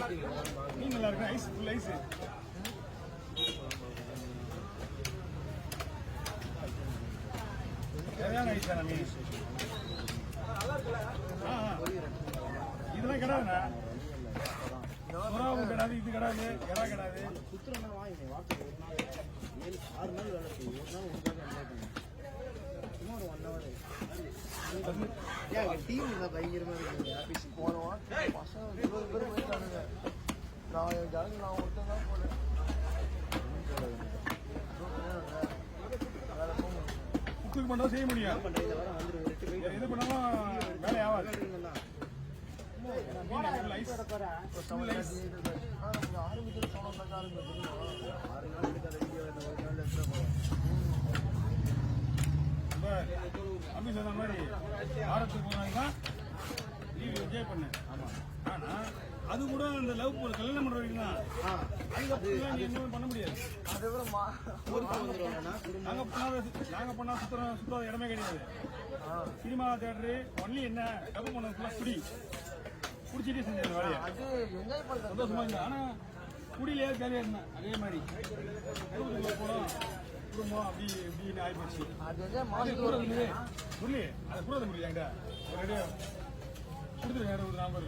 மீன் நல்லா இருக்கு. Ice full ice. சரியான ஐஸ் தானே மீன். இதெல்லாம் கிடையாதுண்ணா. சுறாவும் கிடையாது, இது கிடையாது, எறா கிடையாது. சுத்திரம்னா வாங்கி வாரத்துக்கு ஒரு நாள் 7-6 நாள் வேலை செய்யும். ஒரு நாள் உங்களுக்காக என்ஜாய் பண்ணுங்க. சும்மா ஒரு 1 hour. ஏன் டீம் இருந்தால் பயங்கரமாக இருக்குது. ஆஃபீஸ் போனோம் பசங்க 20 பேர் போயிட்டானுங்க. நான் ஜாலியாக நான் ஒருத்தர் தான் போனேன். குக்கு பண்ணால் செய்ய முடியும். இந்த வாரம் வந்துடும். எது பண்ணாலும் வேலை ஆகாது. ஆரம்பிக்கிற சோழம் ஆரம்பிச்சு 6 நாளுக்கு அதை வீடியோ ஒரு நாள் அப்படி சொன்ன மாதிரி வாரத்துக்கு போனாங்க லீவ் என்ஜாய் பண்ணேன். ஆமா. ஆனா அது கூட அந்த லவ் போல கல்யாணம் பண்ற வரைக்கும் தான். அதுக்கப்புறம் நீ என்ன பண்ண முடியாது. அதை விட நாங்க பண்ணா சுத்தர இடமே கிடையாது. சினிமா தியேட்டரு ஒன்லி என்ன டப்பு பண்ண குடிச்சிட்டே செஞ்ச வேலையை சந்தோஷமா இருந்தா. ஆனா குடியிலே ஜாலியா இருந்தேன். அதே மாதிரி போனோம் குடும்பம் அப்படி இப்படின்னு ஆயிப்போச்சு. சொல்லி அதை கூட முடியல ஒரு கொடுத்துருங்க. ஒரு நம்பர்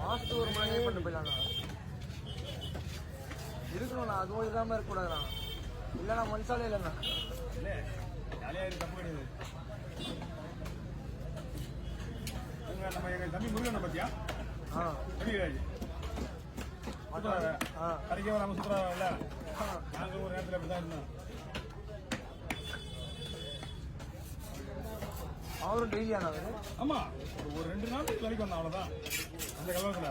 மாசத்துக்கு ஒரு மணி பண்ண போயிடலாம் இருக்கணும்ண்ணா. அதுவும் இல்லாமல் இருக்கக்கூடாதுண்ணா. இல்லைண்ணா மனசாலே இல்லைண்ணா. இல்லை ஜாலியாக இருக்கு, தப்பு கிடையாது. நம்ம எங்கள் தம்பி முருகனை பற்றியா தெரியாது. கடைக்கு வராம சுற்றுறா இல்லை. நாங்கள் ஒரு நேரத்தில் அப்படி தான் இருந்தோம். அவரும் டெய்லியானா? ஆமா, ஒரு 2 நாள் வேலைக்கு வந்தான், அவ்வளவுதான். அந்த கலவரத்துல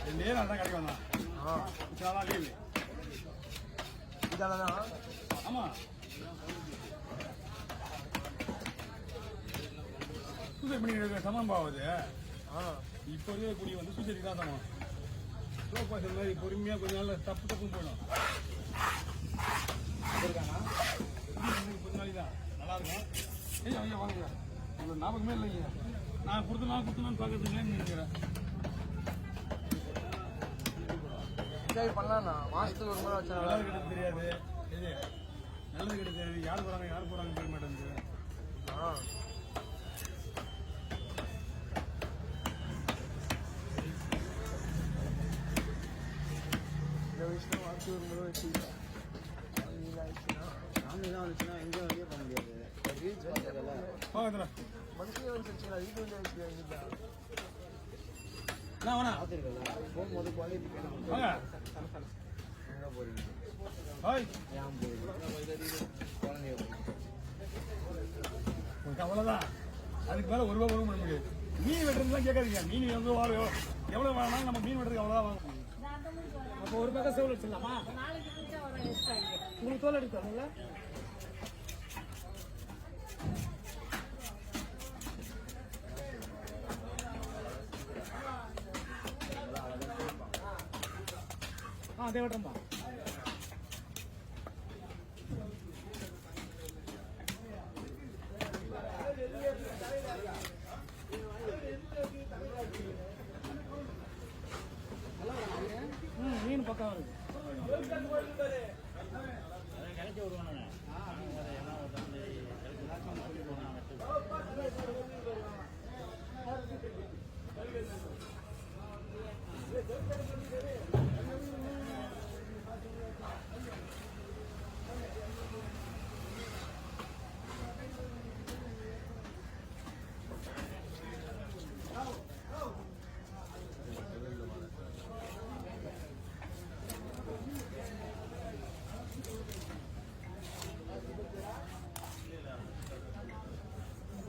2 நாள் தான் கடைக்கு வந்தான். இத்தனை லீவு இதாலதான். ஆமா, சூசைட் பண்ணி சமம் பாவது. இப்போ குடி வந்து சூசைட் தான் சமம். சோப்பா சொன்ன மாதிரி பொறுமையா கொஞ்ச நாள் தப்புன்னு போயிடும். இருக்கானா கொஞ்ச நாளைக்கு தான் நல்லா இருக்கும். ஐயா ஐயா வாங்க, உங்களுக்கு ஞாபகமே இல்லைங்க. நான் கொடுத்தனான்னு பார்க்கறதுங்களே நினைக்கிறேன். என்ஜாய் பண்ணலாம்ண்ணா. மாசத்துக்கு ஒரு முறை வச்சா நல்லது கிட்ட தெரியாது. இது நல்லது கிட்ட தெரியாது. யார் போறாங்க தெரிய மாட்டேங்குது. இந்த வயசுல மாசத்துக்கு ஒரு முறை வச்சுக்கலாம். ஃபேமிலிலாம் வந்துச்சுன்னா எங்கேயும் வெளியே போக முடியாது. ரீச் பண்ணுறதில்ல மனுஷனே வந்துச்சுங்களா வீட்டு வந்து பார்த்துருக்கல. போகும்போது குவாலிட்டி எங்கே போறீங்க? ஏன் போறீங்க? குழந்தைய அவ்வளோதான். அதுக்கு மேலே 1 ரூபா பண்ண முடியாது. மீன் வெட்டுறதுலாம் கேட்காதீங்க. மீன் எவ்வளோ வேணாலும் நம்ம மீன் வெட்டுறதுக்கு அவ்வளோதான் வாங்க முடியும். அப்போ ஒரு பக்கம் செவல் வச்சிடலாமா? உங்களுக்கு தோல் எடுத்தாங்கல்ல? அதே விட்டுறம்பா. மீன் பக்கம் இருக்கு. கிடைச்சி வருவானே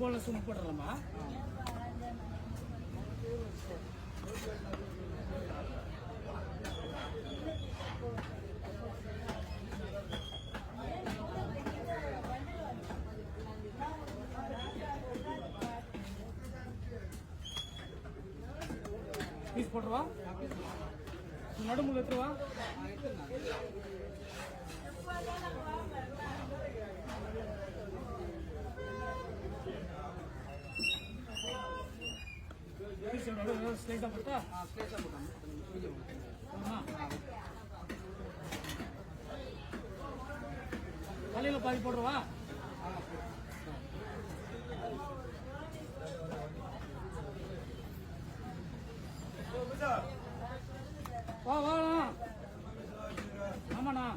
போல சும்மா போட்டுடலாமா? பீஸ் போட்டுருவா, நடுமுள்ள எடுத்துருவா. ஸ்லைஸாக போட்டா ஸ்லேஸாக போட்டாங்க தலையில் பாதி போடுறவா? வா வா ஆமாண்ணா.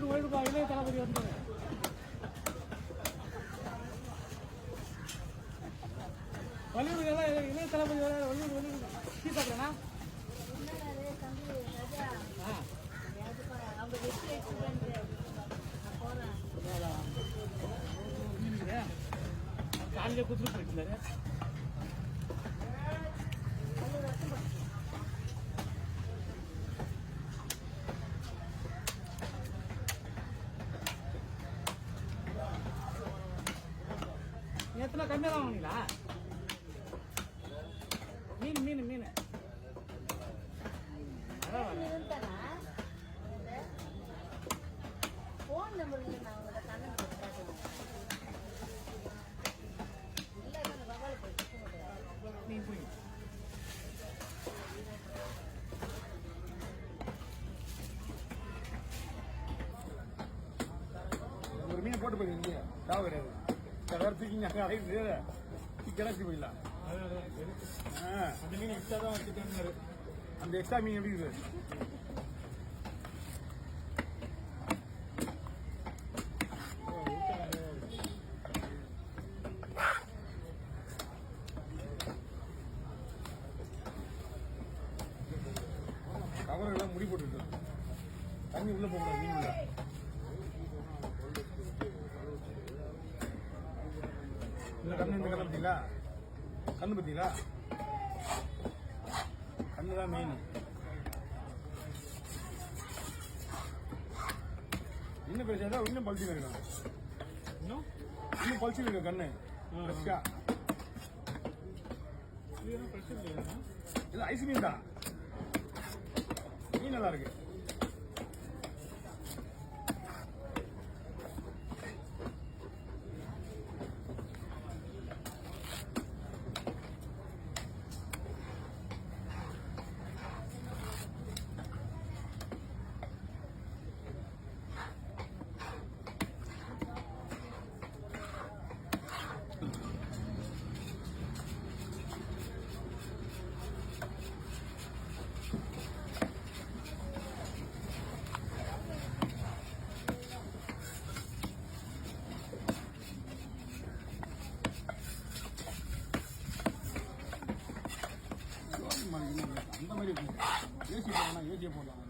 வயதுப்பா இளைய தளபதி வந்தாங்க. வள்ளியூர் இளைய தளபதி வள்ளியூர் டீ சாப்பிட்றேண்ணா. காலையிலே குத்துட்டு போயிட்டுருந்தாரு. நேற்றுலாம் கம்மியாக தான் வாங்கினீங்களா? மீன் மீன் மீன் ஃபோன் நம்பர் நான் உங்களோட கண்ணன் இல்லை பரவாயில்ல போய் மீன் போய் ஒரு மீனை போட்டு போயிருக்கீங்க தாவ கிடையாது. வேற தூக்கிங்க அடையுது கிளச்சி போயிடலாம். அந்த மீன் எக்ஸ்ட்ரா தான் வச்சுட்டு அந்த எக்ஸ்ட்ரா மீன் எப்படி இருக்குது? கவரெல்லாம் முடி போட்டுருக்கு. தண்ணி உள்ள போகணும் மீன் உள்ள. இந்த கண்ணு இந்த கண்ணு பார்த்தீங்களா? கண்ணு பார்த்தீங்களா? கண்ணு தான் மெயின். இன்னும் பேசா இன்னும் பழிச்சு இருக்கணும். இன்னும் பழிச்சு இருக்கு கண்ணு. ஃப்ரெஷ்ஷா இது ஐஸ் மீன் தான். மீன் நல்லா இருக்கு. அந்த மாதிரி இருக்கும். ஏசி போடலாம், ஏசியை போடலாம்.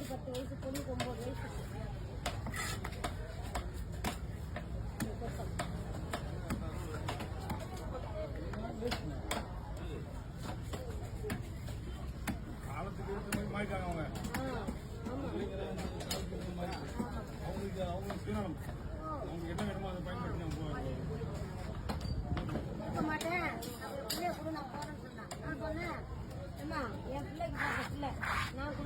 10 வயசு, பொண்ணுக்கு 9 வயசு. காலத்துக்கு ஏற்ற மாதிரி மாறிட்டாங்க அவங்க. அவங்களுக்கு சுயநலம். அவங்களுக்கு என்ன வேணுமோ அதை பயன்படுத்தி அவங்க போவாங்க. கொடுக்க மாட்டேன், அப்புறம் பிள்ளைய கூட நான் போறேன்னு சொன்னேன். நான் சொன்னேன், அம்மா என் பிள்ளைக்கு பார்த்த பிள்ளை நான்